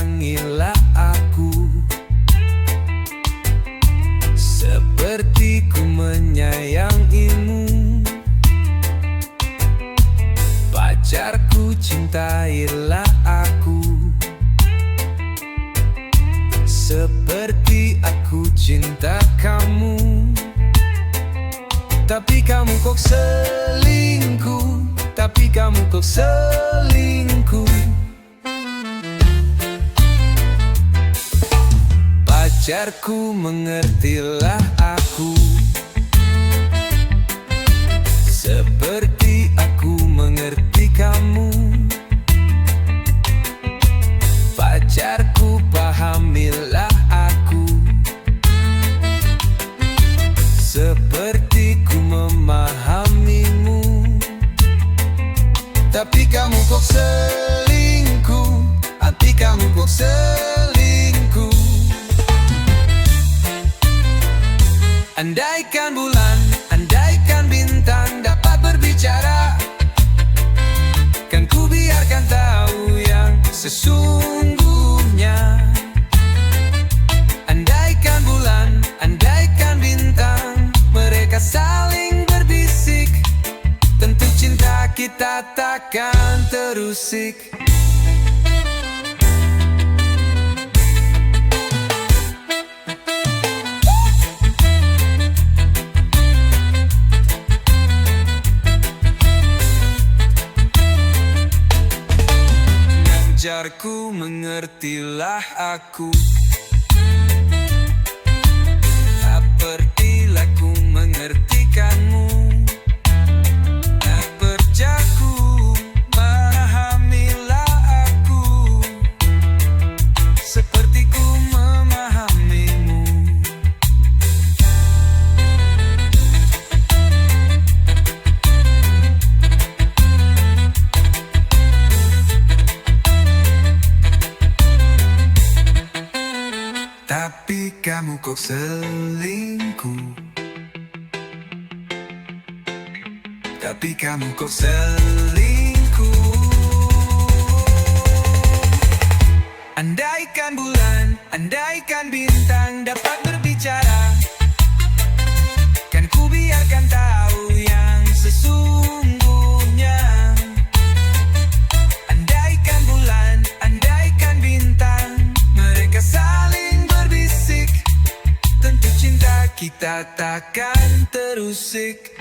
sayangilah aku seperti ku menyayangimu. Pacarku, cintailah aku seperti aku cinta kamu. Tapi kamu kok selingkuh, tapi kamu kok selingkuh. Pacarku, mengertilah aku seperti aku mengerti kamu. Pacarku, pahamilah aku seperti ku memahamimu. Tapi kamu kok selingkuh, tapi kamu kok selingkuh. Andaikan bulan, andaikan bintang dapat berbicara, kan ku biarkan tahu yang sesungguhnya. Andaikan bulan, andaikan bintang, mereka saling berbisik, tentu cinta kita takkan terusik. Pacarku, mengertilah aku sepertilah ku mengertikanmu. Pacarku, pahamilah aku seperti ku memahamimu. Tapi kamu kok selingkuh, tapi kamu kok selingkuh. Andaikan bulan, andaikan bintang dapat berbicara, kan ku biarkan tahu yang sesungguhnya. Andaikan bulan, andaikan bintang, mereka saling berbisik, tentu cinta kita takkan terusik.